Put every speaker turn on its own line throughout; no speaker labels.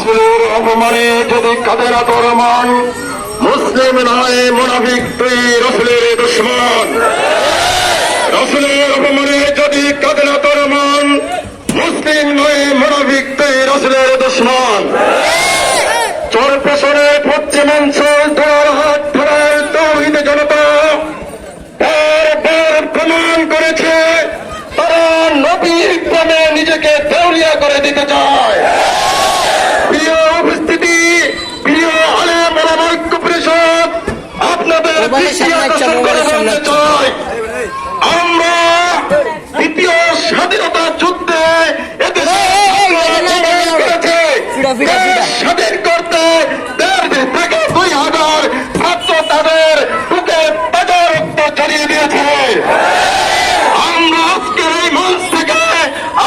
রাসূলের অপমানে যদি কাঁদে না তোর মন, মুসলিম নয় মুনাফিক তুই রাসূলের দুশমন। রাসূলের অপমানে যদি কাঁদে না তোর মন, মুসলিম নয় মুনাফিক তুই রাসূলের দুশমন। চোর পেছনে পশ্চিম অঞ্চল তোর হাত ধরার তৌহিদ জনতা বারবার প্রমাণ করেছে তারা নবীর প্রেমে নিজেকে দেউলিয়া করে দিতে চায়। প্রিয় উপস্থিতি, প্রিয় আলেম ওলামা ঐক্য পরিষদ, আপনাদের দৃষ্টি আকর্ষণ করে বলতে চাই, আমরা দ্বিতীয় স্বাধীনতা যুদ্ধে এদেশে করেছে স্বাধীন করতে 1.5 থেকে 2,000 ছাত্র তাদের বুকে তাজা রক্ত ছড়িয়ে দিয়েছে। আমরা আজকের এই মঞ্চ থেকে,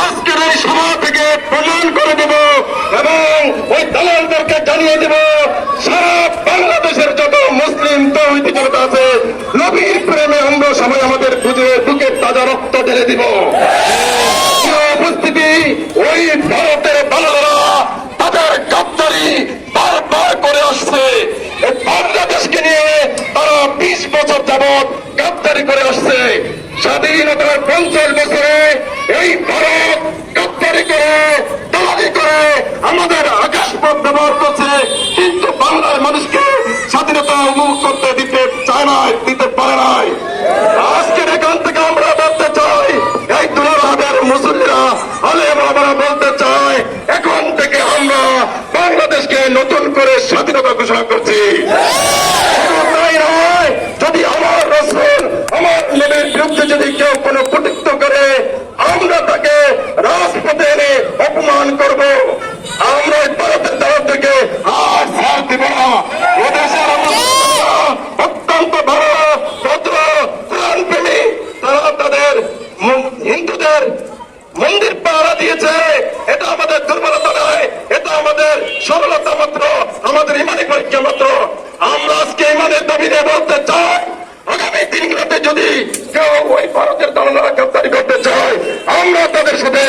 আজকের এই সভা থেকে প্রমাণ করে দেব এবং ওই দালালদেরকে জানিয়ে দেব সারা বাংলাদেশের যত মুসলিম তৌহিদি জনতা আছে, নবীর প্রেমে আমরা সবাই আমাদের বুকের তাজা রক্ত ঢেলে দিব। উপস্থিতি, ওই ভারতের দালালরা তাদের গাদ্দারি বারবার করে আসছে। বাংলাদেশকে নিয়ে তারা 20 বছর যাবৎ গাদ্দারি করে আসছে। স্বাধীনতার 50 বছরে এই ভারত গাদ্দারি করে, দালালি করে আমাদের আকাশপথ ব্যবহার করছে, কিন্তু বাংলার মানুষকে স্বাধীনতা উপভোগ করতে দিতে চায় না, দিতে পারে নাই। আজকের এখান থেকে আমরা বলতে চাই, এই দুলাভাবের মুসল্লিরা আলেম ওলামারা বলতে চায়, এখন থেকে আমরা বাংলাদেশকে নতুন করে স্বাধীনতা ঘোষণা করছি। তাই নয়, যদি আমার রাসূল, আমার নবীর বিরুদ্ধে যদি কেউ কোনো কটূক্তি করে, আমরা তাকে রাজপথে এনে অপমান করব। আমরা ভারতের তরফ থেকে আর ছাড় দিব না। এদেশের অত্যন্ত ভালো ভদ্র কোরআন প্রেমী, তারা তাদের হিন্দুদের মন্দির পাহারা দিয়েছে। এটা আমাদের দুর্বলতা নয়, এটা আমাদের সরলতা মাত্র, আমাদের ইমানি পরীক্ষা মাত্র। আমরা আজকে ইমানের দাবি নিয়ে বলতে চাই, আগামী দিনগুলোতে যদি কেউ ওই ভারতের দালালরা গ্রেফতারি করতে চায়, আমরা তাদের সাথে